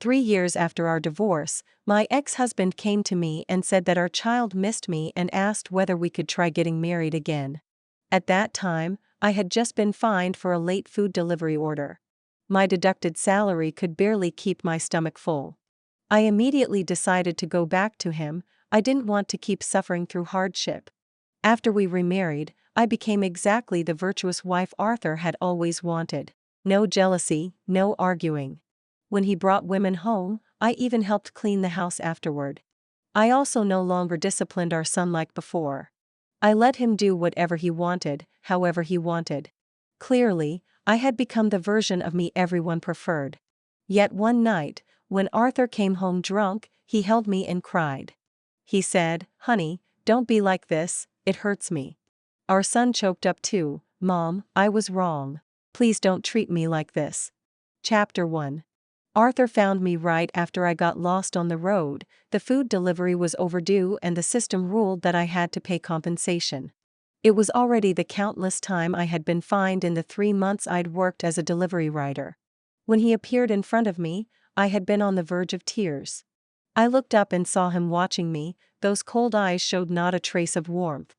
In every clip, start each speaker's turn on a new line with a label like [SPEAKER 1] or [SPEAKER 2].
[SPEAKER 1] 3 years after our divorce, my ex-husband came to me and said that our child missed me and asked whether we could try getting married again. At that time, I had just been fined for a late food delivery order. My deducted salary could barely keep my stomach full. I immediately decided to go back to him. I didn't want to keep suffering through hardship. After we remarried, I became exactly the virtuous wife Arthur had always wanted. No jealousy, no arguing. When he brought women home, I even helped clean the house afterward. I also no longer disciplined our son like before. I let him do whatever he wanted, however he wanted. Clearly, I had become the version of me everyone preferred. Yet one night, when Arthur came home drunk, he held me and cried. He said, "Honey, don't be like this, it hurts me." Our son choked up too. "Mom, I was wrong. Please don't treat me like this." Chapter 1. Arthur found me right after I got lost on the road. The food delivery was overdue and the system ruled that I had to pay compensation. It was already the countless time I had been fined in the 3 months I'd worked as a delivery rider. When he appeared in front of me, I had been on the verge of tears. I looked up and saw him watching me. Those cold eyes showed not a trace of warmth.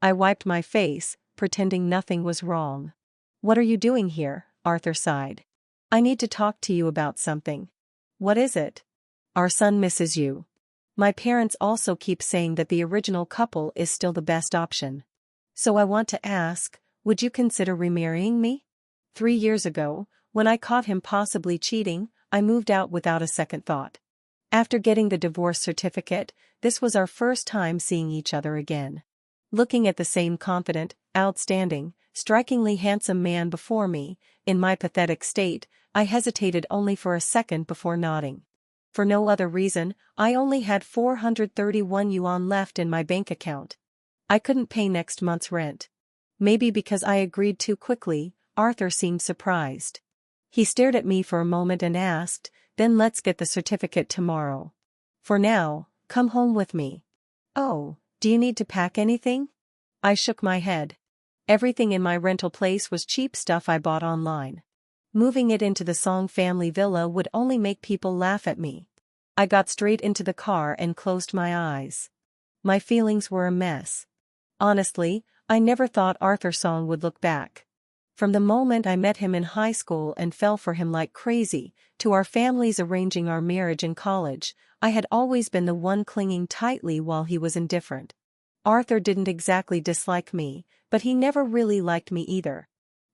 [SPEAKER 1] I wiped my face, pretending nothing was wrong. "What are you doing here?" Arthur sighed. "I need to talk to you about something." "What is it?" "Our son misses you. My parents also keep saying that the original couple is still the best option. So I want to ask, would you consider remarrying me?" 3 years ago, when I caught him possibly cheating, I moved out without a second thought. After getting the divorce certificate, this was our first time seeing each other again. Looking at the same confident, outstanding, strikingly handsome man before me, in my pathetic state, I hesitated only for a second before nodding. For no other reason, I only had 431 yuan left in my bank account. I couldn't pay next month's rent. Maybe because I agreed too quickly, Arthur seemed surprised. He stared at me for a moment and asked, "Then let's get the certificate tomorrow. For now, come home with me." "Oh, do you need to pack anything?" I shook my head. Everything in my rental place was cheap stuff I bought online. Moving it into the Song family villa would only make people laugh at me. I got straight into the car and closed my eyes. My feelings were a mess. Honestly, I never thought Arthur Song would look back. From the moment I met him in high school and fell for him like crazy, to our families arranging our marriage in college, I had always been the one clinging tightly while he was indifferent. Arthur didn't exactly dislike me, but he never really liked me either.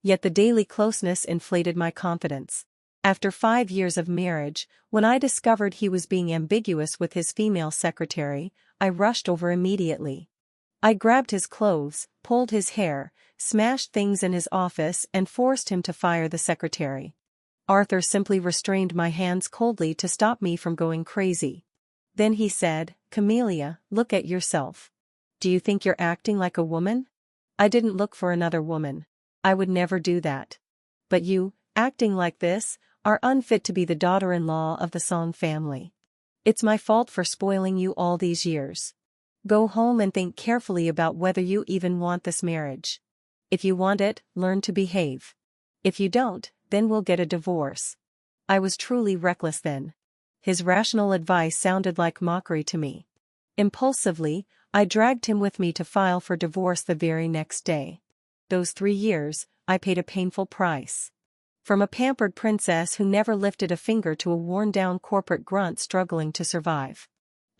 [SPEAKER 1] Yet the daily closeness inflated my confidence. After 5 years of marriage, when I discovered he was being ambiguous with his female secretary, I rushed over immediately. I grabbed his clothes, pulled his hair, smashed things in his office and forced him to fire the secretary. Arthur simply restrained my hands coldly to stop me from going crazy. Then he said, "Camellia, look at yourself. Do you think you're acting like a woman?" "I didn't look for another woman. I would never do that. But you, acting like this, are unfit to be the daughter-in-law of the Song family. It's my fault for spoiling you all these years. Go home and think carefully about whether you even want this marriage. If you want it, learn to behave. If you don't, then we'll get a divorce." I was truly reckless then. His rational advice sounded like mockery to me. Impulsively, I dragged him with me to file for divorce the very next day. Those 3 years, I paid a painful price. From a pampered princess who never lifted a finger to a worn-down corporate grunt struggling to survive.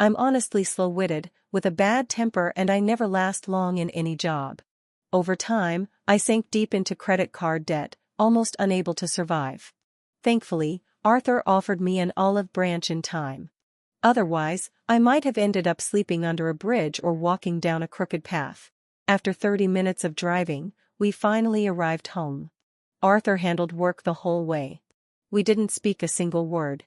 [SPEAKER 1] I'm honestly slow-witted, with a bad temper, and I never last long in any job. Over time, I sank deep into credit card debt, almost unable to survive. Thankfully, Arthur offered me an olive branch in time. Otherwise, I might have ended up sleeping under a bridge or walking down a crooked path. After 30 minutes of driving, we finally arrived home. Arthur handled work the whole way. We didn't speak a single word.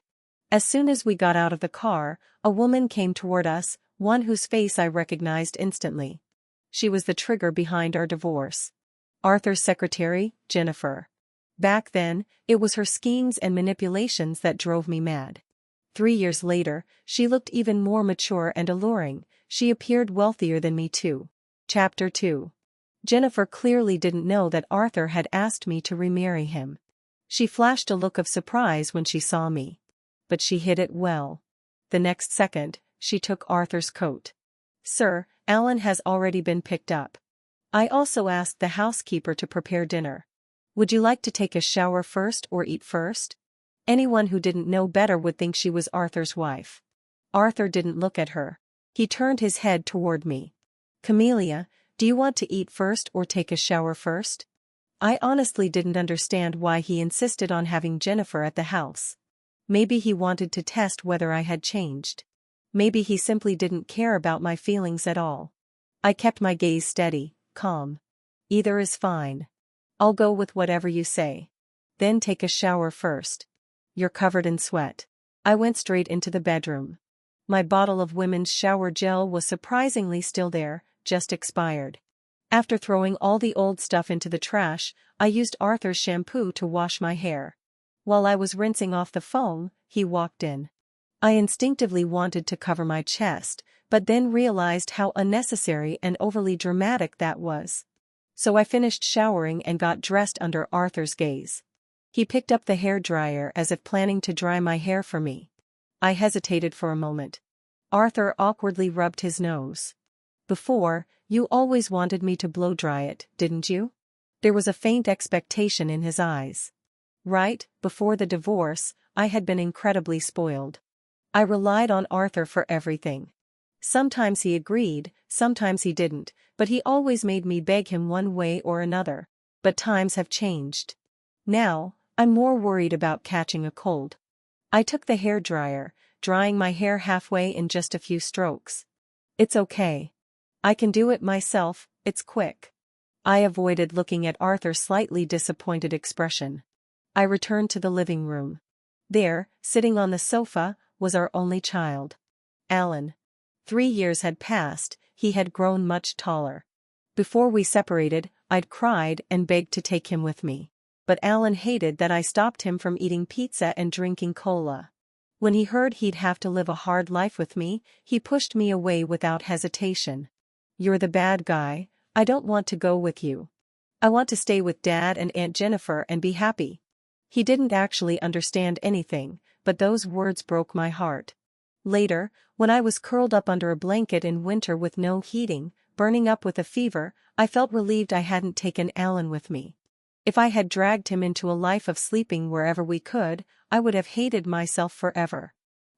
[SPEAKER 1] As soon as we got out of the car, a woman came toward us, one whose face I recognized instantly. She was the trigger behind our divorce. Arthur's secretary, Jennifer. Back then, it was her schemes and manipulations that drove me mad. 3 years later, she looked even more mature and alluring. She appeared wealthier than me too. Chapter 2. Jennifer clearly didn't know that Arthur had asked me to remarry him. She flashed a look of surprise when she saw me. but she hid it well. The next second, she took Arthur's coat. "Sir, Alan has already been picked up. I also asked the housekeeper to prepare dinner. Would you like to take a shower first or eat first?" Anyone who didn't know better would think she was Arthur's wife. Arthur didn't look at her. He turned his head toward me. "Camelia, do you want to eat first or take a shower first?" I honestly didn't understand why he insisted on having Jennifer at the house. Maybe he wanted to test whether I had changed. Maybe he simply didn't care about my feelings at all. I kept my gaze steady, calm. "Either is fine. I'll go with whatever you say. Then take a shower first. You're covered in sweat." I went straight into the bedroom. My bottle of women's shower gel was surprisingly still there, just expired. After throwing all the old stuff into the trash, I used Arthur's shampoo to wash my hair. While I was rinsing off the foam, he walked in. I instinctively wanted to cover my chest, but then realized how unnecessary and overly dramatic that was. So I finished showering and got dressed under Arthur's gaze. He picked up the hairdryer as if planning to dry my hair for me. I hesitated for a moment. Arthur awkwardly rubbed his nose. "Before, you always wanted me to blow-dry it, didn't you?" There was a faint expectation in his eyes. Right, before the divorce, I had been incredibly spoiled. I relied on Arthur for everything. Sometimes he agreed, sometimes he didn't, but he always made me beg him one way or another. But times have changed. Now, I'm more worried about catching a cold. I took the hairdryer, drying my hair halfway in just a few strokes. "It's okay. I can do it myself, it's quick." I avoided looking at Arthur's slightly disappointed expression. I returned to the living room. There, sitting on the sofa, was our only child. Alan. 3 years had passed, he had grown much taller. Before we separated, I'd cried and begged to take him with me. But Alan hated that I stopped him from eating pizza and drinking cola. When he heard he'd have to live a hard life with me, he pushed me away without hesitation. "You're the bad guy, I don't want to go with you. I want to stay with Dad and Aunt Jennifer and be happy." He didn't actually understand anything, but those words broke my heart. Later, when I was curled up under a blanket in winter with no heating, burning up with a fever, I felt relieved I hadn't taken Alan with me. If I had dragged him into a life of sleeping wherever we could, I would have hated myself forever.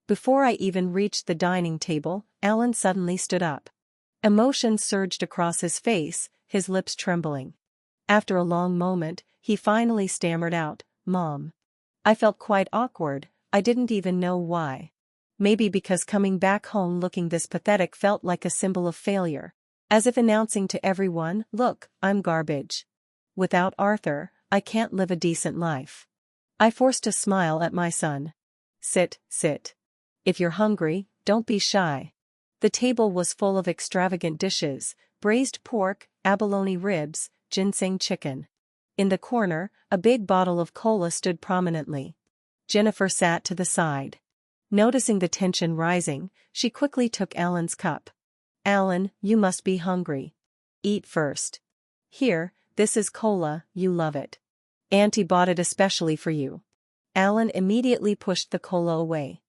[SPEAKER 1] Before I even reached the dining table, Alan suddenly stood up. Emotion surged across his face, his lips trembling. After a long moment, he finally stammered out, "Mom." I felt quite awkward, I didn't even know why. Maybe because coming back home looking this pathetic felt like a symbol of failure. As if announcing to everyone, "Look, I'm garbage. Without Arthur, I can't live a decent life." I forced a smile at my son. Sit. If you're hungry, don't be shy." The table was full of extravagant dishes, braised pork, abalone ribs, ginseng chicken. In the corner, a big bottle of cola stood prominently. Jennifer sat to the side. Noticing the tension rising, she quickly took Alan's cup. "Alan, you must be hungry. Eat first. Here, this is cola, you love it. Auntie bought it especially for you." Alan immediately pushed the cola away.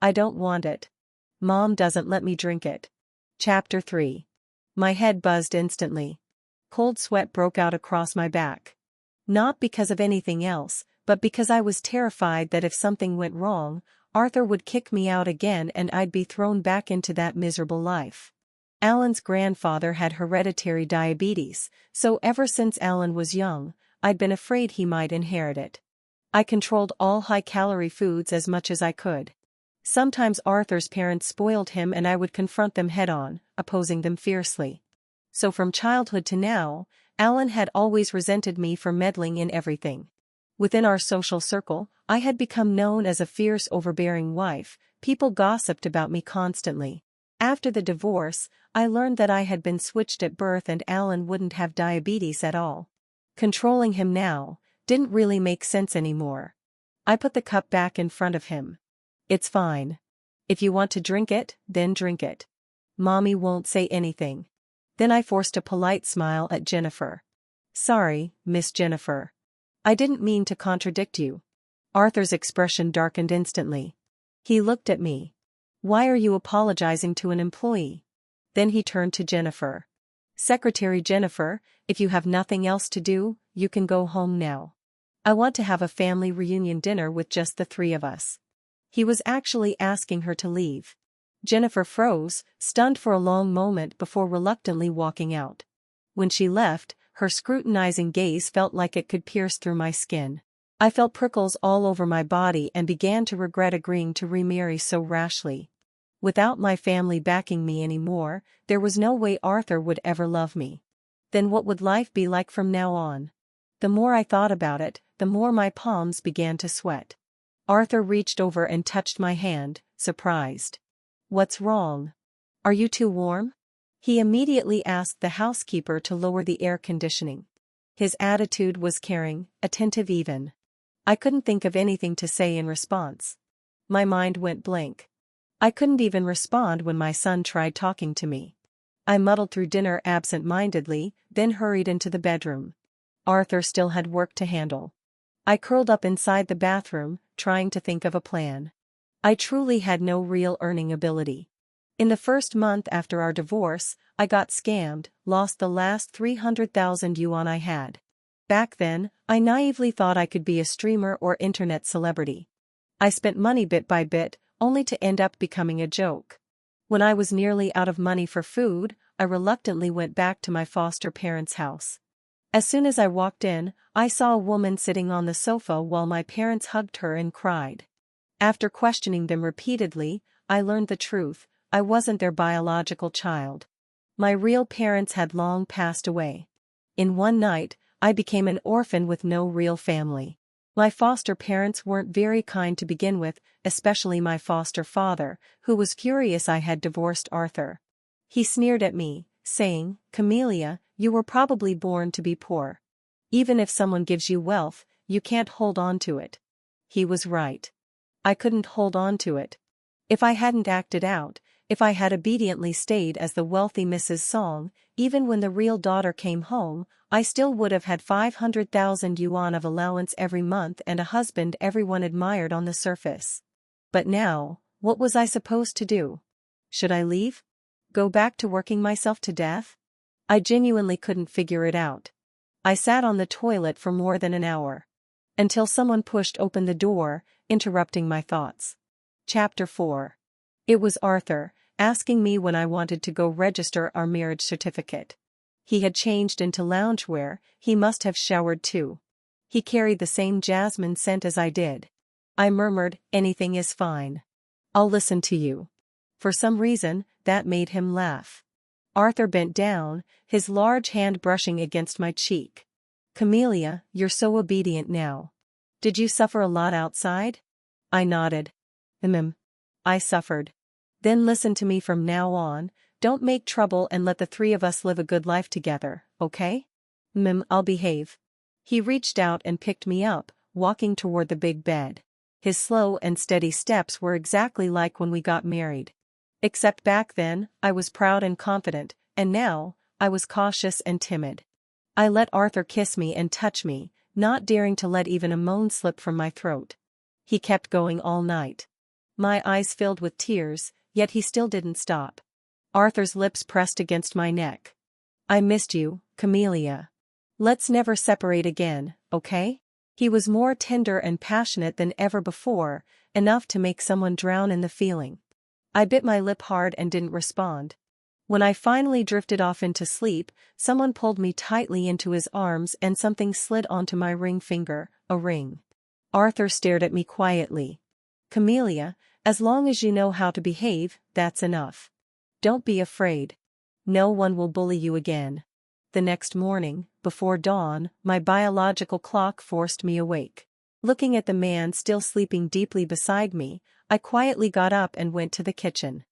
[SPEAKER 1] "I don't want it. Mom doesn't let me drink it." Chapter 3. My head buzzed instantly. Cold sweat broke out across my back. Not because of anything else, but because I was terrified that if something went wrong, Arthur would kick me out again and I'd be thrown back into that miserable life. Alan's grandfather had hereditary diabetes, so ever since Alan was young, I'd been afraid he might inherit it. I controlled all high-calorie foods as much as I could. Sometimes Arthur's parents spoiled him and I would confront them head-on, opposing them fiercely. So from childhood to now, Alan had always resented me for meddling in everything. Within our social circle, I had become known as a fierce, overbearing wife. People gossiped about me constantly. After the divorce, I learned that I had been switched at birth and Alan wouldn't have diabetes at all. Controlling him now didn't really make sense anymore. I put the cup back in front of him. "It's fine. If you want to drink it, then drink it. Mommy won't say anything." Then I forced a polite smile at Jennifer. "Sorry, Miss Jennifer. I didn't mean to contradict you." Arthur's expression darkened instantly. He looked at me. Why are you apologizing to an employee? Then he turned to Jennifer. Secretary Jennifer, if you have nothing else to do, you can go home now. I want to have a family reunion dinner with just the three of us. He was actually asking her to leave. Jennifer froze, stunned for a long moment before reluctantly walking out. When she left, her scrutinizing gaze felt like it could pierce through my skin. I felt prickles all over my body and began to regret agreeing to remarry so rashly. Without my family backing me anymore, there was no way Arthur would ever love me. Then what would life be like from now on? The more I thought about it, the more my palms began to sweat. Arthur reached over and touched my hand, surprised. What's wrong? Are you too warm? He immediately asked the housekeeper to lower the air conditioning. His attitude was caring, attentive even. I couldn't think of anything to say in response. My mind went blank. I couldn't even respond when my son tried talking to me. I muddled through dinner absent-mindedly, then hurried into the bedroom. Arthur still had work to handle. I curled up inside the bathroom, trying to think of a plan. I truly had no real earning ability. In the first month after our divorce, I got scammed, lost the last 300,000 yuan I had. Back then, I naively thought I could be a streamer or internet celebrity. I spent money bit by bit, only to end up becoming a joke. When I was nearly out of money for food, I reluctantly went back to my foster parents' house. As soon as I walked in, I saw a woman sitting on the sofa while my parents hugged her and cried. After questioning them repeatedly, I learned the truth: I wasn't their biological child. My real parents had long passed away. In one night, I became an orphan with no real family. My foster parents weren't very kind to begin with, especially my foster father, who was furious I had divorced Arthur. He sneered at me, saying, "Camellia, you were probably born to be poor. Even if someone gives you wealth, you can't hold on to it." He was right. I couldn't hold on to it. If I hadn't acted out, if I had obediently stayed as the wealthy Mrs. Song, even when the real daughter came home, I still would have had 500,000 yuan of allowance every month and a husband everyone admired on the surface. But now, what was I supposed to do? Should I leave? Go back to working myself to death? I genuinely couldn't figure it out. I sat on the toilet for more than an hour. Until someone pushed open the door, interrupting my thoughts. Chapter 4. It was Arthur, asking me when I wanted to go register our marriage certificate. He had changed into loungewear, he must have showered too. He carried the same jasmine scent as I did. I murmured, "Anything is fine. I'll listen to you." For some reason, that made him laugh. Arthur bent down, his large hand brushing against my cheek. "Camellia, you're so obedient now. Did you suffer a lot outside?" I nodded. I suffered. "Then listen to me from now on, don't make trouble and let the three of us live a good life together, okay?" I'll behave." He reached out and picked me up, walking toward the big bed. His slow and steady steps were exactly like when we got married. Except back then, I was proud and confident, and now, I was cautious and timid. I let Arthur kiss me and touch me, not daring to let even a moan slip from my throat. He kept going all night. My eyes filled with tears, yet he still didn't stop. Arthur's lips pressed against my neck. "I missed you, Camellia. Let's never separate again, okay?" He was more tender and passionate than ever before, enough to make someone drown in the feeling. I bit my lip hard and didn't respond. When I finally drifted off into sleep, someone pulled me tightly into his arms and something slid onto my ring finger, a ring. Arthur stared at me quietly. "Camellia, as long as you know how to behave, that's enough. Don't be afraid. No one will bully you again." The next morning, before dawn, my biological clock forced me awake. Looking at the man still sleeping deeply beside me, I quietly got up and went to the kitchen.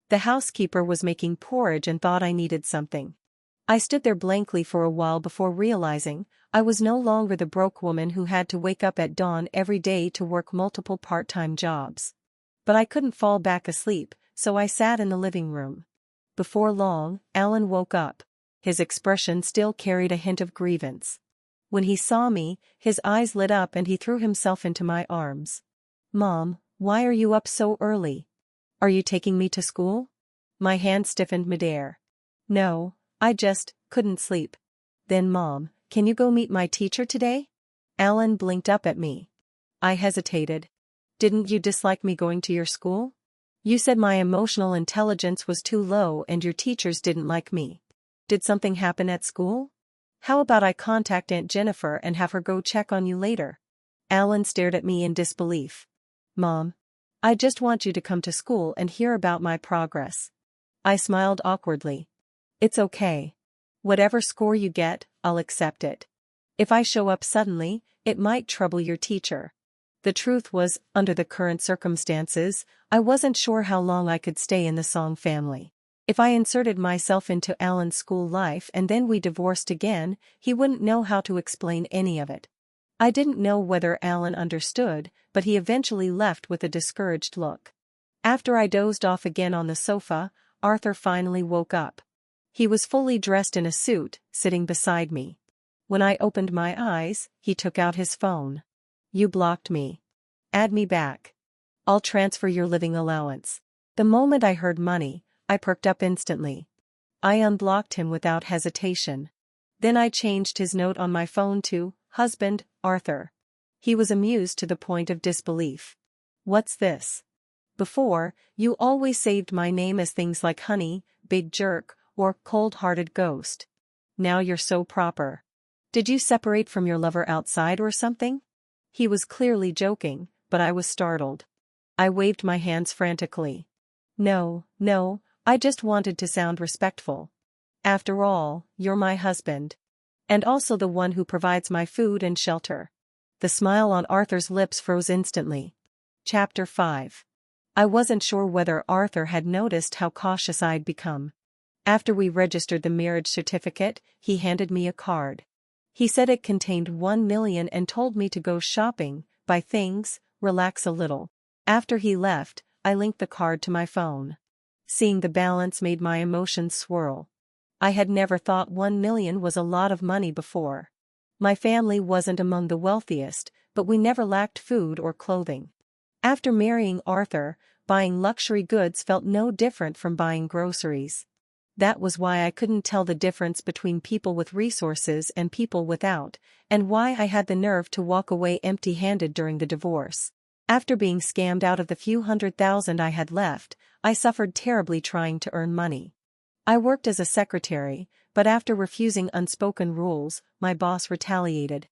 [SPEAKER 1] The housekeeper was making porridge and thought I needed something. I stood there blankly for a while before realizing I was no longer the broke woman who had to wake up at dawn every day to work multiple part-time jobs. But I couldn't fall back asleep, so I sat in the living room. Before long, Alan woke up. His expression still carried a hint of grievance. When he saw me, his eyes lit up and he threw himself into my arms. "Mom, Why are you up so early? Are you taking me to school? My hand stiffened midair. No, I just couldn't sleep. Then Mom, can you go meet my teacher today? Alan blinked up at me. I hesitated. Didn't you dislike me going to your school? You said my emotional intelligence was too low and your teachers didn't like me. Did something happen at school? How about I contact Aunt Jennifer and have her go check on you later? Alan stared at me in disbelief. Mom, I just want you to come to school and hear about my progress. I smiled awkwardly. It's okay. Whatever score you get, I'll accept it. If I show up suddenly, it might trouble your teacher. The truth was, under the current circumstances, I wasn't sure how long I could stay in the Song family. If I inserted myself into Alan's school life and then we divorced again, he wouldn't know how to explain any of it. I didn't know whether Alan understood, but he eventually left with a discouraged look. After I dozed off again on the sofa, Arthur finally woke up. He was fully dressed in a suit, sitting beside me. When I opened my eyes, he took out his phone. You blocked me. Add me back. I'll transfer your living allowance. The moment I heard money, I perked up instantly. I unblocked him without hesitation. Then I changed his note on my phone to, Husband, Arthur. He was amused to the point of disbelief. What's this? Before, you always saved my name as things like Honey, Big Jerk, or Cold-Hearted Ghost. Now you're so proper. Did you separate from your lover outside or something? He was clearly joking, but I was startled. I waved my hands frantically. No, I just wanted to sound respectful. After all, you're my husband. And also the one who provides my food and shelter. The smile on Arthur's lips froze instantly. Chapter 5. I wasn't sure whether Arthur had noticed how cautious I'd become. After we registered the marriage certificate, he handed me a card. He said it contained 1 million and told me to go shopping, buy things, relax a little. After he left, I linked the card to my phone. Seeing the balance made my emotions swirl. I had never thought 1 million was a lot of money before. My family wasn't among the wealthiest, but we never lacked food or clothing. After marrying Arthur, buying luxury goods felt no different from buying groceries. That was why I couldn't tell the difference between people with resources and people without, and why I had the nerve to walk away empty-handed during the divorce. After being scammed out of the few $100,000 I had left, I suffered terribly trying to earn money. I worked as a secretary, but after refusing unspoken rules, my boss retaliated.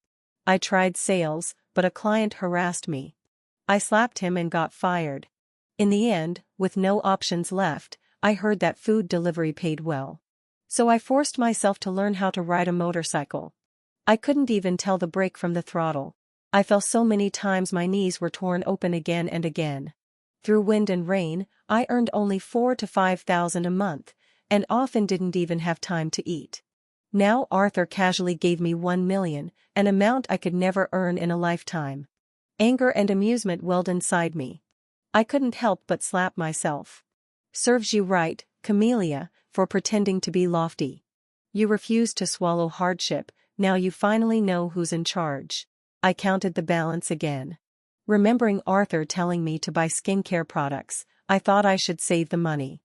[SPEAKER 1] I tried sales, but a client harassed me. I slapped him and got fired. In the end, with no options left, I heard that food delivery paid well. So I forced myself to learn how to ride a motorcycle. I couldn't even tell the brake from the throttle. I fell so many times my knees were torn open again and again. Through wind and rain, I earned only $4,000 to $5,000 a month, and often didn't even have time to eat. Now Arthur casually gave me 1 million, an amount I could never earn in a lifetime. Anger and amusement welled inside me. I couldn't help but slap myself. Serves you right, Camellia, for pretending to be lofty. You refused to swallow hardship, now you finally know who's in charge. I counted the balance again. Remembering Arthur telling me to buy skincare products, I thought I should save the money.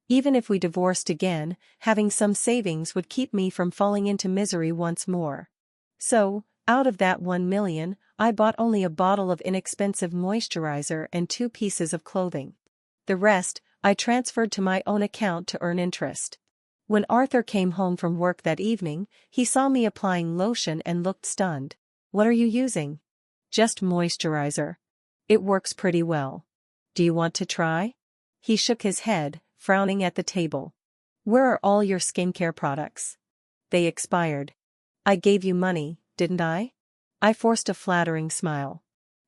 [SPEAKER 1] Even if we divorced again, having some savings would keep me from falling into misery once more. So, out of that 1 million, I bought only a bottle of inexpensive moisturizer and 2 pieces of clothing. The rest, I transferred to my own account to earn interest. When Arthur came home from work that evening, he saw me applying lotion and looked stunned. What are you using? Just moisturizer. It works pretty well. Do you want to try? He shook his head, frowning at the table. Where are all your skincare products? They expired. I gave you money, didn't I? I forced a flattering smile.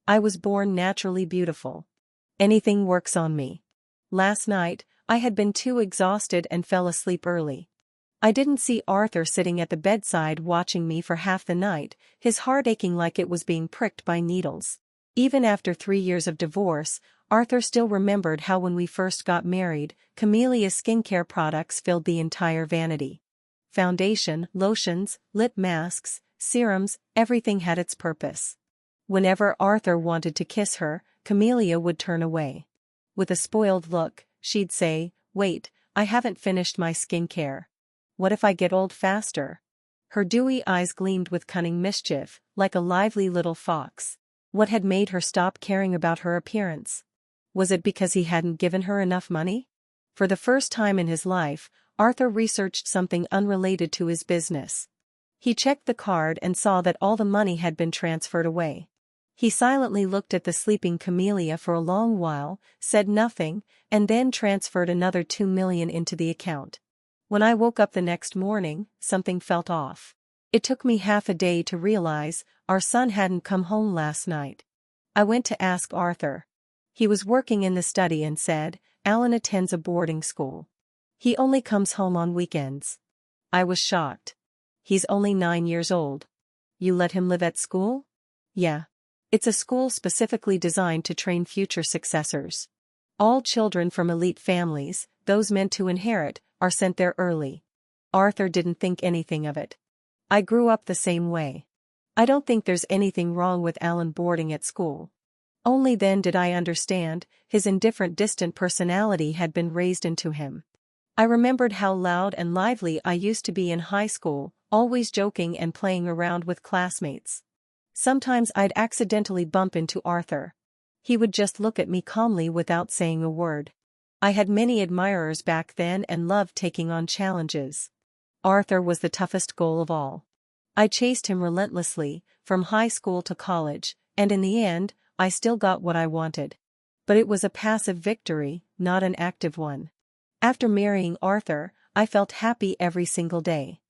[SPEAKER 1] I was born naturally beautiful. Anything works on me. Last night, I had been too exhausted and fell asleep early. I didn't see Arthur sitting at the bedside watching me for half the night, his heart aching like it was being pricked by needles. Even after 3 years of divorce, Arthur still remembered how when we first got married, Camellia's skincare products filled the entire vanity. Foundation, lotions, lip masks, serums, everything had its purpose. Whenever Arthur wanted to kiss her, Camelia would turn away. With a spoiled look, she'd say, "Wait, I haven't finished my skincare. What if I get old faster?" Her dewy eyes gleamed with cunning mischief, like a lively little fox. What had made her stop caring about her appearance? Was it because he hadn't given her enough money? For the first time in his life, Arthur researched something unrelated to his business. He checked the card and saw that all the money had been transferred away. He silently looked at the sleeping Camelia for a long while, said nothing, and then transferred another 2 million into the account. When I woke up the next morning, something felt off. It took me half a day to realize our son hadn't come home last night. I went to ask Arthur. He was working in the study and said, "Alan attends a boarding school. He only comes home on weekends." I was shocked. "He's only 9 years old. You let him live at school?" "Yeah. It's a school specifically designed to train future successors. All children from elite families, those meant to inherit, are sent there early." Arthur didn't think anything of it. "I grew up the same way. I don't think there's anything wrong with Alan boarding at school." Only then did I understand, his indifferent distant personality had been raised into him. I remembered how loud and lively I used to be in high school, always joking and playing around with classmates. Sometimes I'd accidentally bump into Arthur. He would just look at me calmly without saying a word. I had many admirers back then and loved taking on challenges. Arthur was the toughest goal of all. I chased him relentlessly, from high school to college, and in the end, I still got what I wanted. But it was a passive victory, not an active one. After marrying Arthur, I felt happy every single day.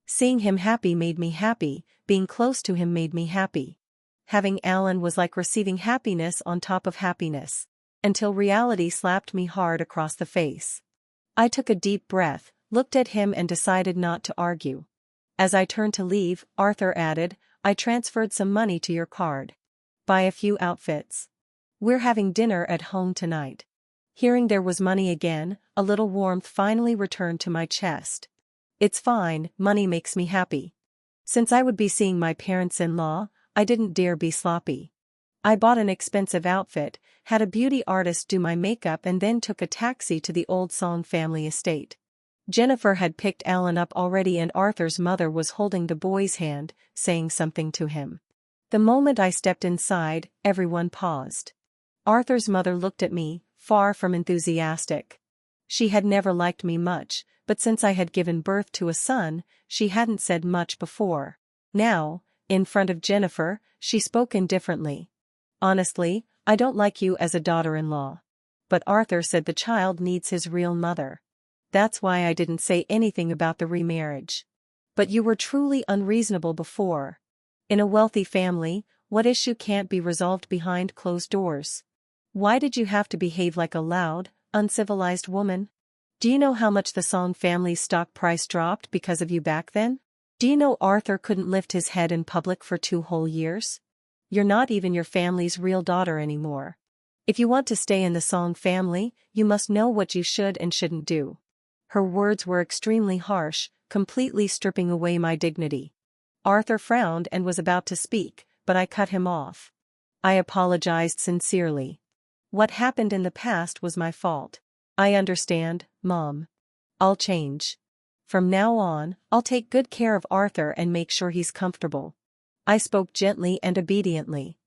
[SPEAKER 1] Seeing him happy made me happy, being close to him made me happy. Having Alan was like receiving happiness on top of happiness. Until reality slapped me hard across the face. I took a deep breath, looked at him and decided not to argue. As I turned to leave, Arthur added, "I transferred some money to your card. Buy a few outfits. We're having dinner at home tonight." Hearing there was money again, a little warmth finally returned to my chest. "It's fine, money makes me happy." Since I would be seeing my parents-in-law, I didn't dare be sloppy. I bought an expensive outfit, had a beauty artist do my makeup and then took a taxi to the Old Song family estate. Jennifer had picked Alan up already and Arthur's mother was holding the boy's hand, saying something to him. The moment I stepped inside, everyone paused. Arthur's mother looked at me, far from enthusiastic. She had never liked me much, but since I had given birth to a son, she hadn't said much before. Now, in front of Jennifer, she spoke indifferently. "Honestly, I don't like you as a daughter-in-law. But Arthur said the child needs his real mother. That's why I didn't say anything about the remarriage. But you were truly unreasonable before. In a wealthy family, what issue can't be resolved behind closed doors? Why did you have to behave like a loud, uncivilized woman? Do you know how much the Song family's stock price dropped because of you back then? Do you know Arthur couldn't lift his head in public for 2 whole years? You're not even your family's real daughter anymore. If you want to stay in the Song family, you must know what you should and shouldn't do." Her words were extremely harsh, completely stripping away my dignity. Arthur frowned and was about to speak, but I cut him off. I apologized sincerely. What happened in the past was my fault. I understand, Mom. I'll change. From now on, I'll take good care of Arthur and make sure he's comfortable. I spoke gently and obediently.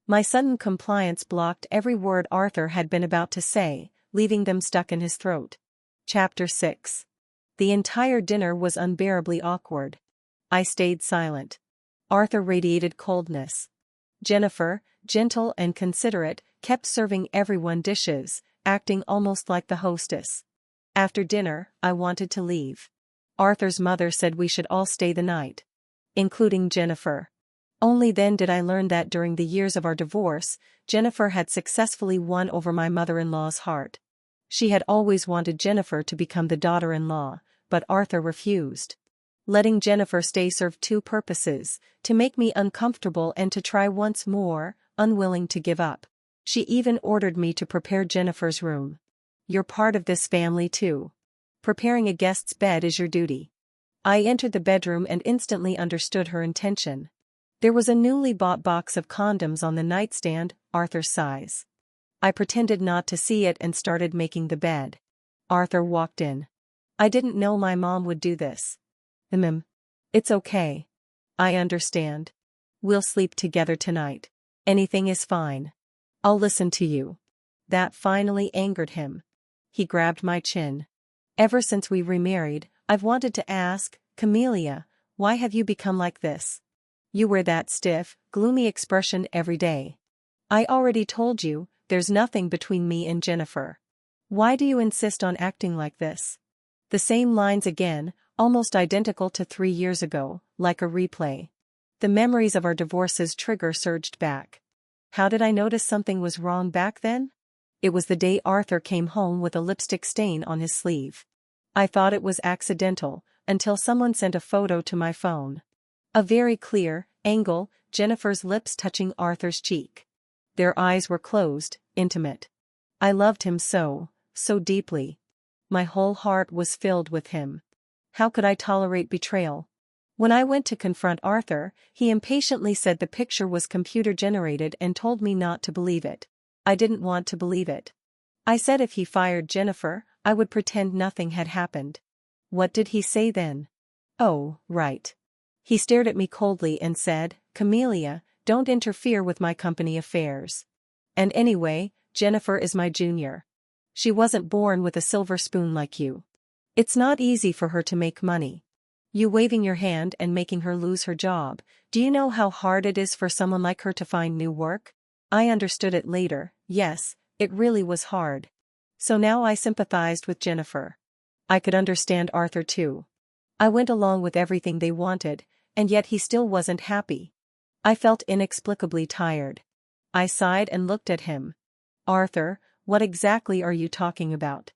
[SPEAKER 1] My sudden compliance blocked every word Arthur had been about to say, leaving them stuck in his throat. Chapter 6. The entire dinner was unbearably awkward. I stayed silent. Arthur radiated coldness. Jennifer, gentle and considerate, kept serving everyone dishes, acting almost like the hostess. After dinner, I wanted to leave. Arthur's mother said we should all stay the night, including Jennifer. Only then did I learn that during the years of our divorce, Jennifer had successfully won over my mother-in-law's heart. She had always wanted Jennifer to become the daughter-in-law, but Arthur refused. Letting Jennifer stay served 2 purposes, to make me uncomfortable and to try once more, unwilling to give up. She even ordered me to prepare Jennifer's room. "You're part of this family too. Preparing a guest's bed is your duty." I entered the bedroom and instantly understood her intention. There was a newly bought box of condoms on the nightstand, Arthur's size. I pretended not to see it and started making the bed. Arthur walked in. I didn't know my mom would do this. It's okay. I understand. We'll sleep together tonight. Anything is fine. I'll listen to you. That finally angered him. He grabbed my chin. Ever since we remarried, I've wanted to ask, Camellia, why have you become like this? You wear that stiff, gloomy expression every day. I already told you, there's nothing between me and Jennifer. Why do you insist on acting like this? The same lines again, almost identical to 3 years ago, like a replay. The memories of our divorce's trigger surged back. How did I notice something was wrong back then? It was the day Arthur came home with a lipstick stain on his sleeve. I thought it was accidental, until someone sent a photo to my phone. A very clear angle, Jennifer's lips touching Arthur's cheek. Their eyes were closed, intimate. I loved him so deeply. My whole heart was filled with him. How could I tolerate betrayal? When I went to confront Arthur, he impatiently said the picture was computer-generated and told me not to believe it. I didn't want to believe it. I said if he fired Jennifer, I would pretend nothing had happened. What did he say then? Oh, right. He stared at me coldly and said, Camellia, don't interfere with my company affairs. And anyway, Jennifer is my junior. She wasn't born with a silver spoon like you. It's not easy for her to make money. You waving your hand and making her lose her job, do you know how hard it is for someone like her to find new work? I understood it later, yes, it really was hard. So now I sympathized with Jennifer. I could understand Arthur too. I went along with everything they wanted, and yet he still wasn't happy. I felt inexplicably tired. I sighed and looked at him. Arthur, what exactly are you talking about?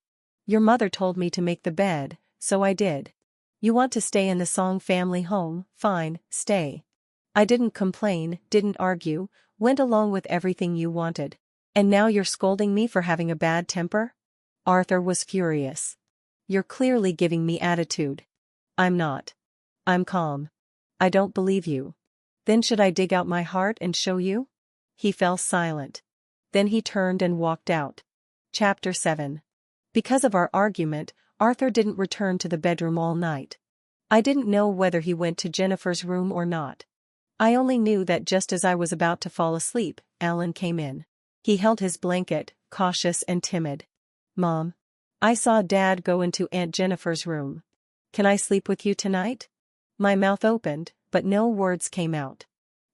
[SPEAKER 1] Your mother told me to make the bed, so I did. You want to stay in the Song family home, fine, stay. I didn't complain, didn't argue, went along with everything you wanted. And now you're scolding me for having a bad temper? Arthur was furious. You're clearly giving me attitude. I'm not. I'm calm. I don't believe you. Then should I dig out my heart and show you? He fell silent. Then he turned and walked out. Chapter 7. Because of our argument, Arthur didn't return to the bedroom all night. I didn't know whether he went to Jennifer's room or not. I only knew that just as I was about to fall asleep, Alan came in. He held his blanket, cautious and timid. Mom. I saw Dad go into Aunt Jennifer's room. Can I sleep with you tonight? My mouth opened, but no words came out.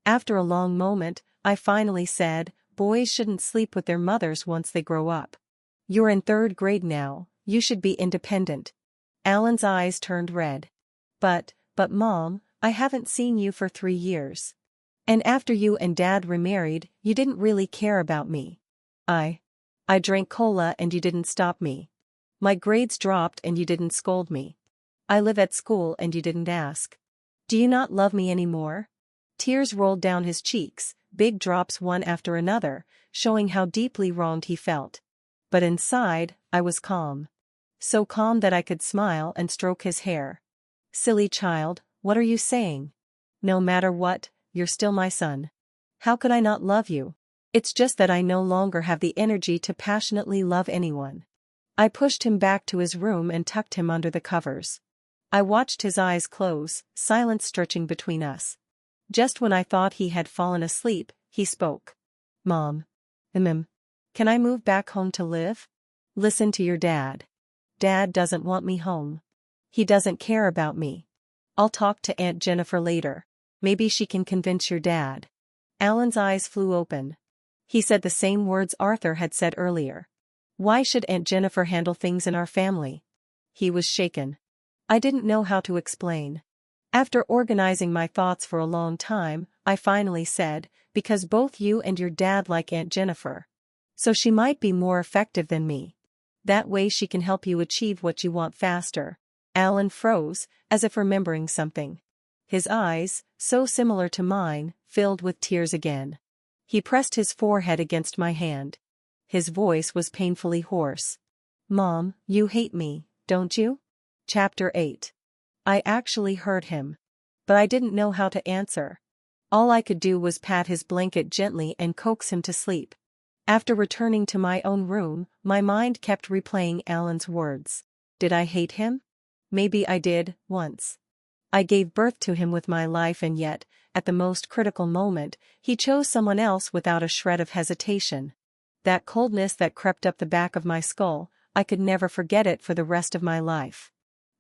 [SPEAKER 1] After a long moment, I finally said, boys shouldn't sleep with their mothers once they grow up. You're in 3rd grade now, you should be independent. Alan's eyes turned red. But Mom, I haven't seen you for 3 years. And after you and Dad remarried, you didn't really care about me. I drank cola and you didn't stop me. My grades dropped and you didn't scold me. I live at school and you didn't ask. Do you not love me anymore? Tears rolled down his cheeks, big drops one after another, showing how deeply wronged he felt. But inside, I was calm. So calm that I could smile and stroke his hair. Silly child, what are you saying? No matter what, you're still my son. How could I not love you? It's just that I no longer have the energy to passionately love anyone. I pushed him back to his room and tucked him under the covers. I watched his eyes close, silence stretching between us. Just when I thought he had fallen asleep, he spoke. Mom. Can I move back home to live? Listen to your dad. Dad doesn't want me home. He doesn't care about me. I'll talk to Aunt Jennifer later. Maybe she can convince your dad. Alan's eyes flew open. He said the same words Arthur had said earlier. Why should Aunt Jennifer handle things in our family? He was shaken. I didn't know how to explain. After organizing my thoughts for a long time, I finally said, because both you and your dad like Aunt Jennifer. So she might be more effective than me. That way she can help you achieve what you want faster. Alan froze, as if remembering something. His eyes, so similar to mine, filled with tears again. He pressed his forehead against my hand. His voice was painfully hoarse. Mom, you hate me, don't you? Chapter 8. I actually heard him. But I didn't know how to answer. All I could do was pat his blanket gently and coax him to sleep. After returning to my own room, my mind kept replaying Alan's words. Did I hate him? Maybe I did, once. I gave birth to him with my life, and yet, at the most critical moment, he chose someone else without a shred of hesitation. That coldness that crept up the back of my skull, I could never forget it for the rest of my life.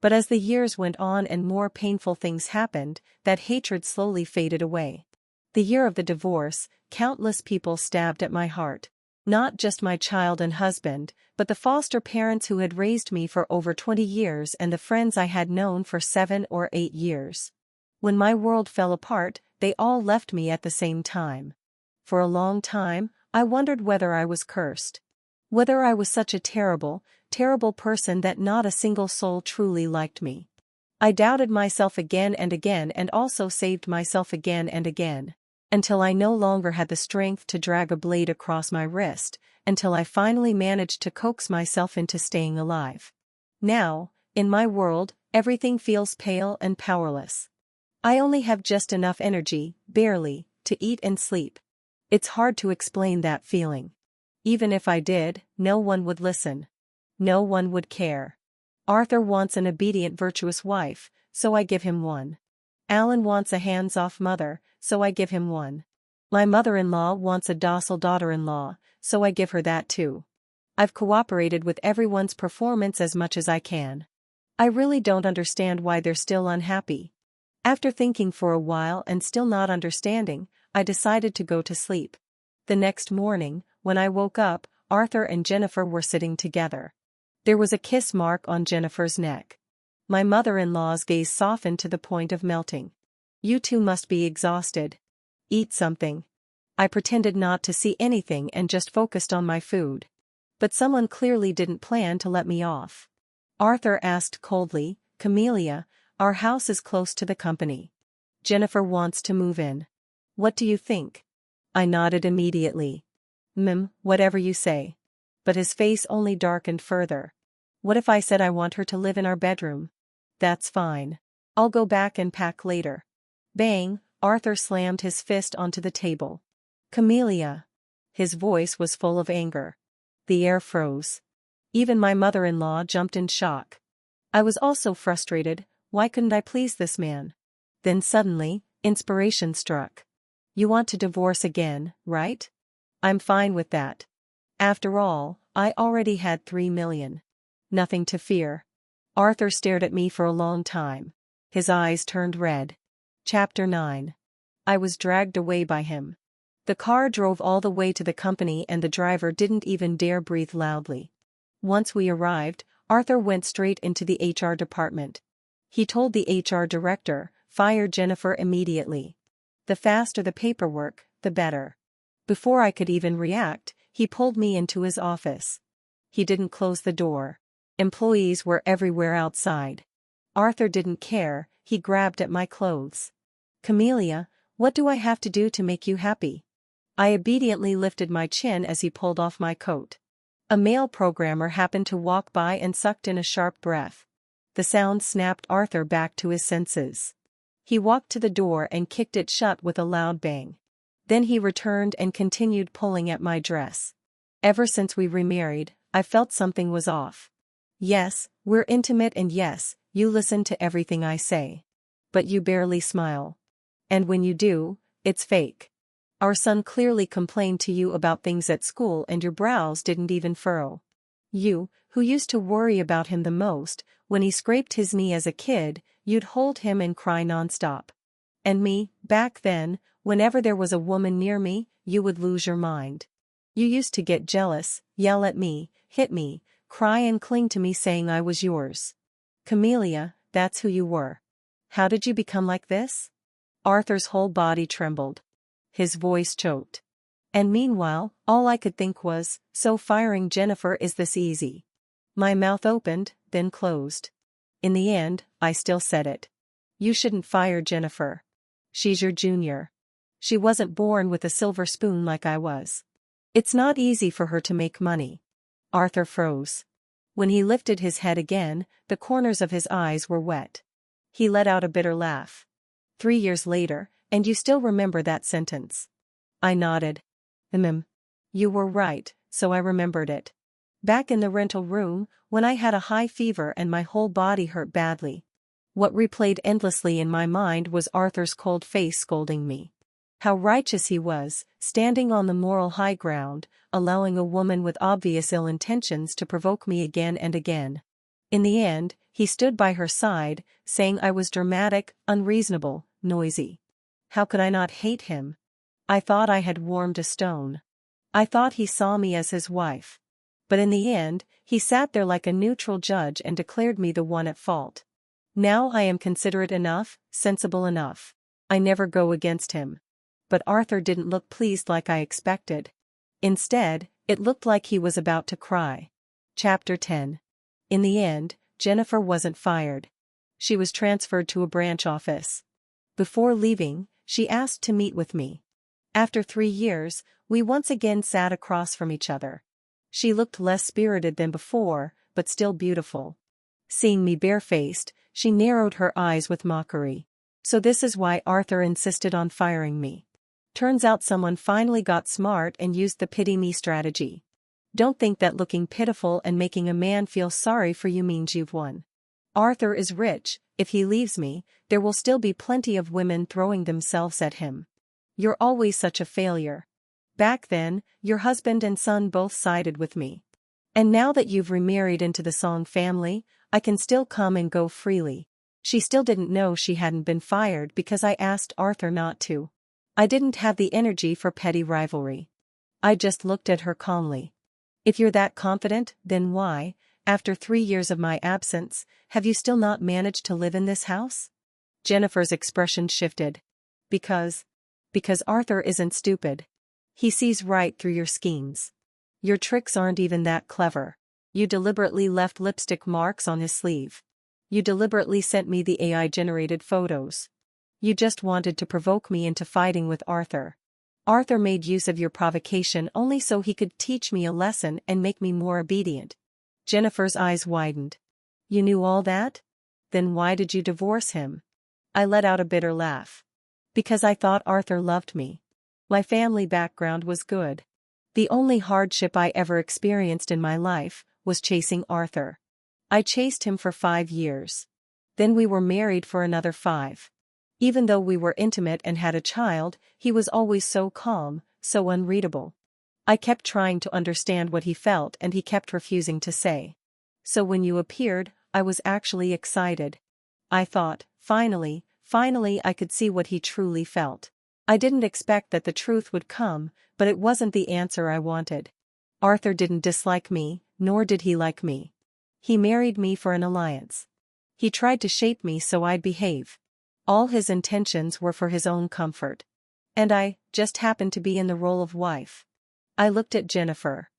[SPEAKER 1] But as the years went on and more painful things happened, that hatred slowly faded away. The year of the divorce, countless people stabbed at my heart. Not just my child and husband, but the foster parents who had raised me for over 20 years and the friends I had known for 7 or 8 years. When my world fell apart, they all left me at the same time. For a long time, I wondered whether I was cursed. Whether I was such a terrible, terrible person that not a single soul truly liked me. I doubted myself again and again, and also saved myself again and again. Until I no longer had the strength to drag a blade across my wrist, until I finally managed to coax myself into staying alive. Now, in my world, everything feels pale and powerless. I only have just enough energy, barely, to eat and sleep. It's hard to explain that feeling. Even if I did, no one would listen. No one would care. Arthur wants an obedient, virtuous wife, so I give him one. Alan wants a hands-off mother, so I give him one. My mother-in-law wants a docile daughter-in-law, so I give her that too. I've cooperated with everyone's performance as much as I can. I really don't understand why they're still unhappy. After thinking for a while and still not understanding, I decided to go to sleep. The next morning, when I woke up, Arthur and Jennifer were sitting together. There was a kiss mark on Jennifer's neck. My mother-in-law's gaze softened to the point of melting. You two must be exhausted. Eat something. I pretended not to see anything and just focused on my food. But someone clearly didn't plan to let me off. Arthur asked coldly, Camellia, our house is close to the company. Jennifer wants to move in. What do you think? I nodded immediately. Whatever you say. But his face only darkened further. What if I said I want her to live in our bedroom? That's fine. I'll go back and pack later. Bang, Arthur slammed his fist onto the table. Camellia. His voice was full of anger. The air froze. Even my mother-in-law jumped in shock. I was also frustrated. Why couldn't I please this man? Then suddenly, inspiration struck. You want to divorce again, right? I'm fine with that. After all, I already had 3 million. Nothing to fear. Arthur stared at me for a long time. His eyes turned red. Chapter 9. I was dragged away by him. The car drove all the way to the company and the driver didn't even dare breathe loudly. Once we arrived, Arthur went straight into the HR department. He told the HR director, fire Jennifer immediately. The faster the paperwork, the better. Before I could even react, he pulled me into his office. He didn't close the door. Employees were everywhere outside. Arthur didn't care, he grabbed at my clothes. Camellia, what do I have to do to make you happy? I obediently lifted my chin as he pulled off my coat. A male programmer happened to walk by and sucked in a sharp breath. The sound snapped Arthur back to his senses. He walked to the door and kicked it shut with a loud bang. Then he returned and continued pulling at my dress. Ever since we remarried, I felt something was off. Yes, we're intimate, and yes, you listen to everything I say. But you barely smile. And when you do, it's fake. Our son clearly complained to you about things at school and your brows didn't even furrow. You, who used to worry about him the most, when he scraped his knee as a kid, you'd hold him and cry nonstop. And me, back then, whenever there was a woman near me, you would lose your mind. You used to get jealous, yell at me, hit me, cry and cling to me saying I was yours. Camellia, that's who you were. How did you become like this? Arthur's whole body trembled. His voice choked. And meanwhile, all I could think was, so firing Jennifer is this easy? My mouth opened, then closed. In the end, I still said it. You shouldn't fire Jennifer. She's your junior. She wasn't born with a silver spoon like I was. It's not easy for her to make money. Arthur froze. When he lifted his head again, the corners of his eyes were wet. He let out a bitter laugh. 3 years later, And you still remember that sentence? I nodded. You were right, so I remembered it. Back in the rental room, when I had a high fever and my whole body hurt badly. What replayed endlessly in my mind was Arthur's cold face scolding me. How righteous he was, standing on the moral high ground, allowing a woman with obvious ill intentions to provoke me again and again. In the end, he stood by her side, saying I was dramatic, unreasonable, noisy. How could I not hate him? I thought I had warmed a stone. I thought he saw me as his wife. But in the end, he sat there like a neutral judge and declared me the one at fault. Now I am considerate enough, sensible enough. I never go against him. But Arthur didn't look pleased like I expected. Instead, it looked like he was about to cry. Chapter 10. In the end, Jennifer wasn't fired. She was transferred to a branch office. Before leaving, she asked to meet with me. After 3 years, we once again sat across from each other. She looked less spirited than before, but still beautiful. Seeing me barefaced, she narrowed her eyes with mockery. So this is why Arthur insisted on firing me. Turns out someone finally got smart and used the pity me strategy. Don't think that looking pitiful and making a man feel sorry for you means you've won. Arthur is rich. If he leaves me, there will still be plenty of women throwing themselves at him. You're always such a failure. Back then, your husband and son both sided with me. And now that you've remarried into the Song family, I can still come and go freely. She still didn't know she hadn't been fired because I asked Arthur not to. I didn't have the energy for petty rivalry. I just looked at her calmly. If you're that confident, then why, after 3 years of my absence, have you still not managed to live in this house? Jennifer's expression shifted. Because Arthur isn't stupid. He sees right through your schemes. Your tricks aren't even that clever. You deliberately left lipstick marks on his sleeve. You deliberately sent me the AI-generated photos. You just wanted to provoke me into fighting with Arthur. Arthur made use of your provocation only so he could teach me a lesson and make me more obedient. Jennifer's eyes widened. You knew all that? Then why did you divorce him? I let out a bitter laugh. Because I thought Arthur loved me. My family background was good. The only hardship I ever experienced in my life was chasing Arthur. I chased him for 5 years. Then we were married for another 5. Even though we were intimate and had a child, he was always so calm, so unreadable. I kept trying to understand what he felt and he kept refusing to say. So when you appeared, I was actually excited. I thought, finally I could see what he truly felt. I didn't expect that the truth would come, but it wasn't the answer I wanted. Arthur didn't dislike me, nor did he like me. He married me for an alliance. He tried to shape me so I'd behave. All his intentions were for his own comfort. And I just happened to be in the role of wife. I looked at Jennifer.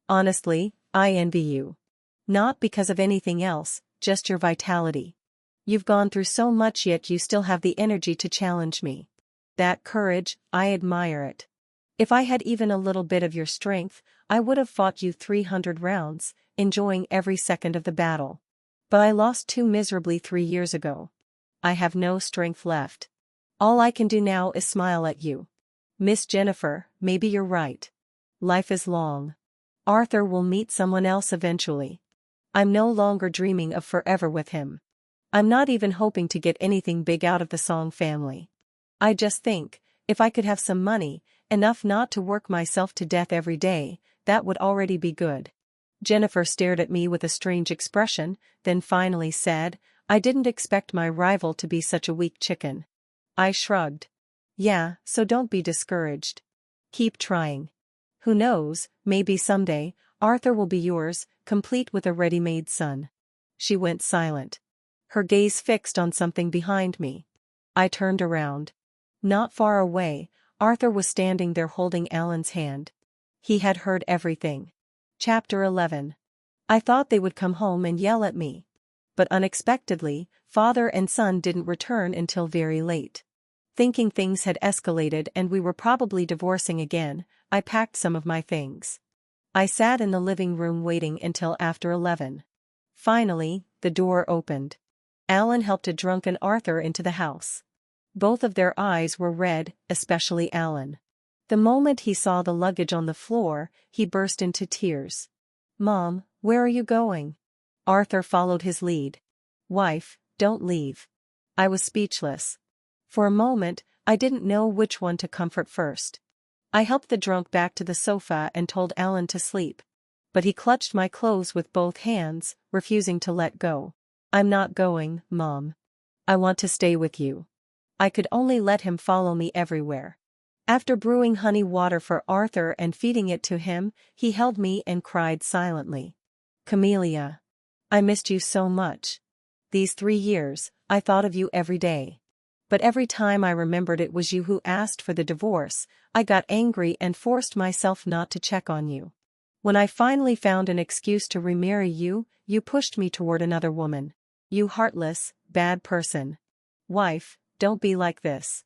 [SPEAKER 1] Honestly, I envy you. Not because of anything else, just your vitality. You've gone through so much yet you still have the energy to challenge me. That courage, I admire it. If I had even a little bit of your strength, I would have fought you 300 rounds, enjoying every second of the battle. But I lost too miserably 3 years ago. I have no strength left. All I can do now is smile at you. Miss Jennifer, maybe you're right. Life is long. Arthur will meet someone else eventually. I'm no longer dreaming of forever with him. I'm not even hoping to get anything big out of the Song family. I just think, if I could have some money, enough not to work myself to death every day, that would already be good. Jennifer stared at me with a strange expression, then finally said, I didn't expect my rival to be such a weak chicken. I shrugged. Yeah, so don't be discouraged. Keep trying. Who knows, maybe someday, Arthur will be yours, complete with a ready-made son. She went silent. Her gaze fixed on something behind me. I turned around. Not far away, Arthur was standing there holding Alan's hand. He had heard everything. Chapter 11. I thought they would come home and yell at me. But unexpectedly, father and son didn't return until very late. Thinking things had escalated and we were probably divorcing again, I packed some of my things. I sat in the living room waiting until after 11. Finally, the door opened. Alan helped a drunken Arthur into the house. Both of their eyes were red, especially Alan. The moment he saw the luggage on the floor, he burst into tears. "Mom, where are you going?" Arthur followed his lead. "Wife, don't leave." I was speechless. For a moment, I didn't know which one to comfort first. I helped the drunk back to the sofa and told Alan to sleep. But he clutched my clothes with both hands, refusing to let go. "I'm not going, Mom. I want to stay with you." I could only let him follow me everywhere. After brewing honey water for Arthur and feeding it to him, he held me and cried silently. "Camellia. I missed you so much. These 3 years, I thought of you every day. But every time I remembered it was you who asked for the divorce, I got angry and forced myself not to check on you. When I finally found an excuse to remarry you, you pushed me toward another woman. You heartless, bad person. Wife, don't be like this.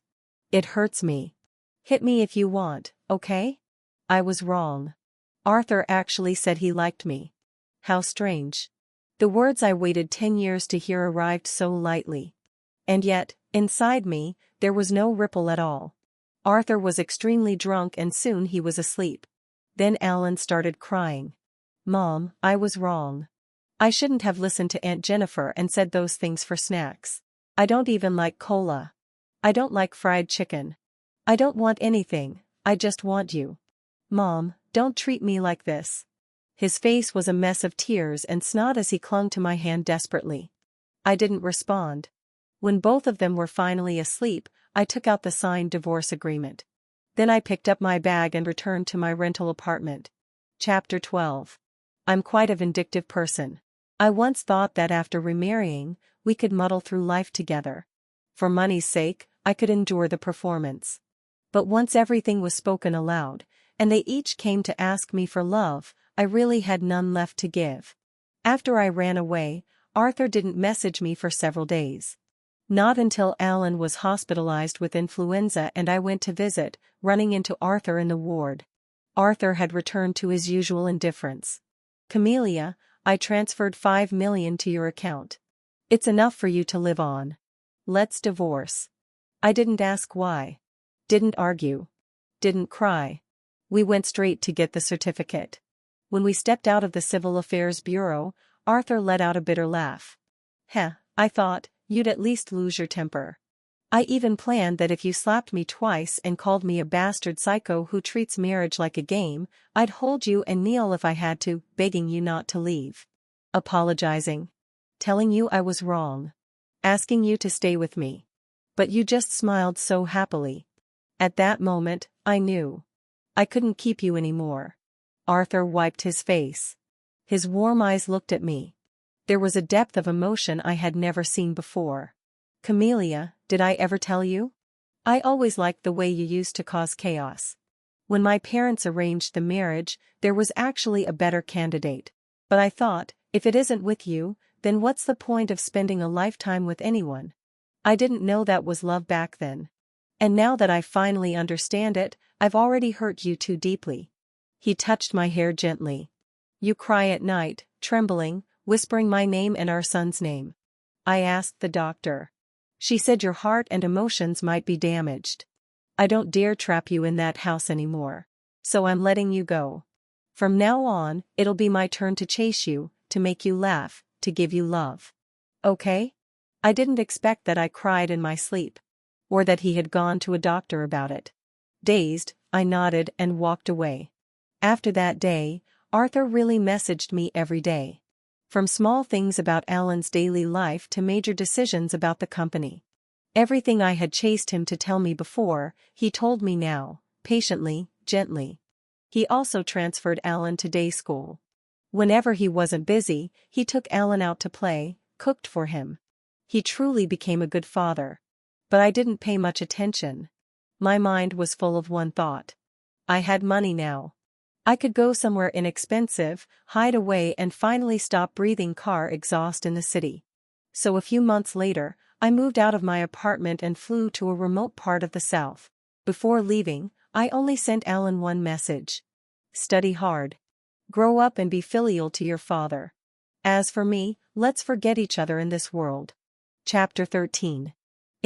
[SPEAKER 1] It hurts me. Hit me if you want, okay? I was wrong. Arthur actually said he liked me. How strange. The words I waited 10 years to hear arrived so lightly. And yet, inside me, there was no ripple at all. Arthur was extremely drunk and soon he was asleep. Then Alan started crying. "Mom, I was wrong. I shouldn't have listened to Aunt Jennifer and said those things for snacks. I don't even like cola. I don't like fried chicken. I don't want anything, I just want you. Mom, don't treat me like this." His face was a mess of tears and snot as he clung to my hand desperately. I didn't respond. When both of them were finally asleep, I took out the signed divorce agreement. Then I picked up my bag and returned to my rental apartment. Chapter 12. I'm quite a vindictive person. I once thought that after remarrying, we could muddle through life together. For money's sake, I could endure the performance. But once everything was spoken aloud, and they each came to ask me for love, I really had none left to give. After I ran away, Arthur didn't message me for several days. Not until Alan was hospitalized with influenza and I went to visit, running into Arthur in the ward. Arthur had returned to his usual indifference. "Camellia, I transferred $5 million to your account. It's enough for you to live on. Let's divorce." I didn't ask why. Didn't argue. Didn't cry. We went straight to get the certificate. When we stepped out of the Civil Affairs Bureau, Arthur let out a bitter laugh. "Heh, I thought, you'd at least lose your temper. I even planned that if you slapped me twice and called me a bastard psycho who treats marriage like a game, I'd hold you and kneel if I had to, begging you not to leave. Apologizing. Telling you I was wrong. Asking you to stay with me. But you just smiled so happily. At that moment, I knew. I couldn't keep you anymore." Arthur wiped his face. His warm eyes looked at me. There was a depth of emotion I had never seen before. "Camellia, did I ever tell you? I always liked the way you used to cause chaos. When my parents arranged the marriage, there was actually a better candidate. But I thought, if it isn't with you, then what's the point of spending a lifetime with anyone? I didn't know that was love back then. And now that I finally understand it, I've already hurt you too deeply." He touched my hair gently. "You cry at night, trembling, whispering my name and our son's name. I asked the doctor. She said your heart and emotions might be damaged. I don't dare trap you in that house anymore. So I'm letting you go. From now on, it'll be my turn to chase you, to make you laugh, to give you love. Okay?" I didn't expect that I cried in my sleep. Or that he had gone to a doctor about it. Dazed, I nodded and walked away. After that day, Arthur really messaged me every day. From small things about Alan's daily life to major decisions about the company. Everything I had chased him to tell me before, he told me now, patiently, gently. He also transferred Alan to day school. Whenever he wasn't busy, he took Alan out to play, cooked for him. He truly became a good father. But I didn't pay much attention. My mind was full of one thought. I had money now. I could go somewhere inexpensive, hide away and finally stop breathing car exhaust in the city. So a few months later, I moved out of my apartment and flew to a remote part of the South. Before leaving, I only sent Alan one message. Study hard. Grow up and be filial to your father. As for me, let's forget each other in this world. Chapter 13.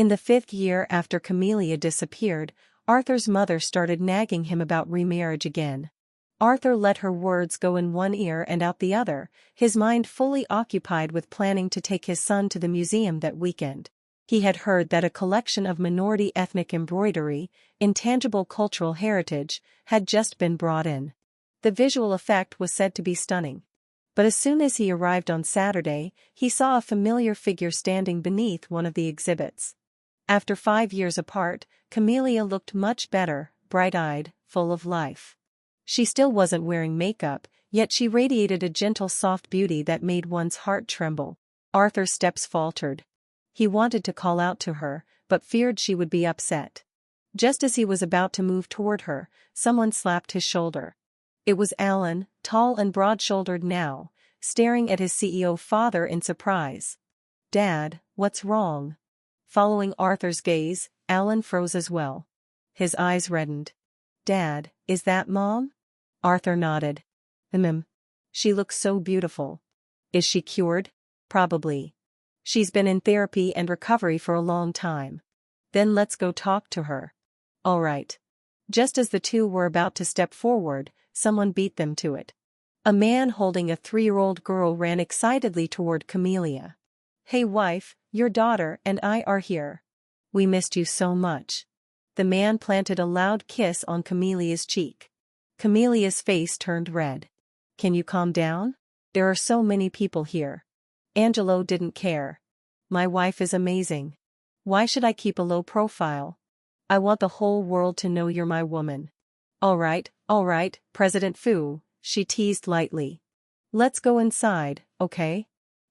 [SPEAKER 1] In the 5th year after Camellia disappeared, Arthur's mother started nagging him about remarriage again. Arthur let her words go in one ear and out the other, his mind fully occupied with planning to take his son to the museum that weekend. He had heard that a collection of minority ethnic embroidery, intangible cultural heritage, had just been brought in. The visual effect was said to be stunning. But as soon as he arrived on Saturday, he saw a familiar figure standing beneath one of the exhibits. After 5 years apart, Camellia looked much better, bright-eyed, full of life. She still wasn't wearing makeup, yet she radiated a gentle soft beauty that made one's heart tremble. Arthur's steps faltered. He wanted to call out to her, but feared she would be upset. Just as he was about to move toward her, someone slapped his shoulder. It was Alan, tall and broad-shouldered now, staring at his CEO father in surprise. "Dad, what's wrong?" Following Arthur's gaze, Alan froze as well. His eyes reddened. "Dad, is that Mom?" Arthur nodded. She looks so beautiful." "Is she cured?" "Probably. She's been in therapy and recovery for a long time." "Then let's go talk to her." "All right." Just as the two were about to step forward, someone beat them to it. A man holding a 3-year-old girl ran excitedly toward Camellia. "Hey wife, your daughter and I are here. We missed you so much." The man planted a loud kiss on Camelia's cheek. Camelia's face turned red. "Can you calm down? There are so many people here." Angelo didn't care. "My wife is amazing. Why should I keep a low profile? I want the whole world to know you're my woman." All right, President Fu," she teased lightly. "Let's go inside, okay?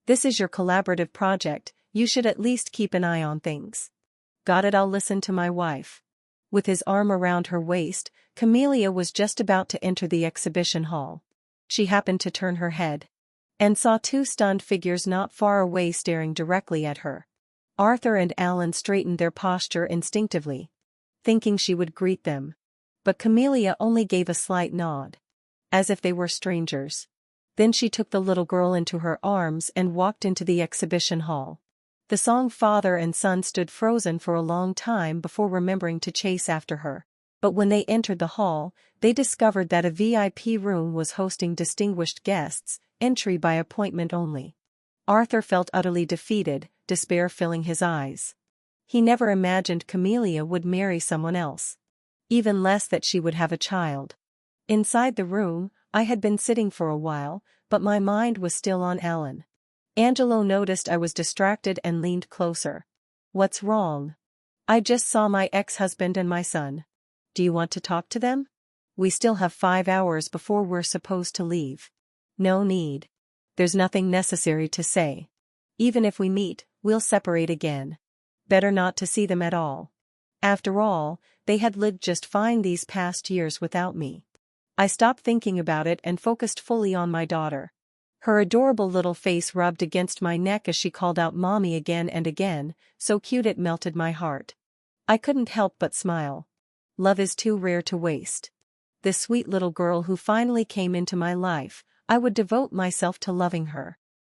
[SPEAKER 1] This is your collaborative project, you should at least keep an eye on things." "Got it, I'll listen to my wife." With his arm around her waist, Camellia was just about to enter the exhibition hall. She happened to turn her head and saw 2 stunned figures not far away staring directly at her. Arthur and Alan straightened their posture instinctively, thinking she would greet them. But Camellia only gave a slight nod, as if they were strangers. Then she took the little girl into her arms and walked into the exhibition hall. The song father and son stood frozen for a long time before remembering to chase after her. But when they entered the hall, they discovered that a VIP room was hosting distinguished guests, entry by appointment only. Arthur felt utterly defeated, despair filling his eyes. He never imagined Camellia would marry someone else. Even less that she would have a child. Inside the room, I had been sitting for a while, but my mind was still on Alan. Angelo noticed I was distracted and leaned closer. "What's wrong?" "I just saw my ex-husband and my son." "Do you want to talk to them?" "We still have 5 hours before we're supposed to leave." "No need. There's nothing necessary to say. Even if we meet, we'll separate again. Better not to see them at all. After all, they had lived just fine these past years without me." I stopped thinking about it and focused fully on my daughter. Her adorable little face rubbed against my neck as she called out mommy again and again, so cute it melted my heart. I couldn't help but smile. Love is too rare to waste. This sweet little girl who finally came into my life, I would devote myself to loving her.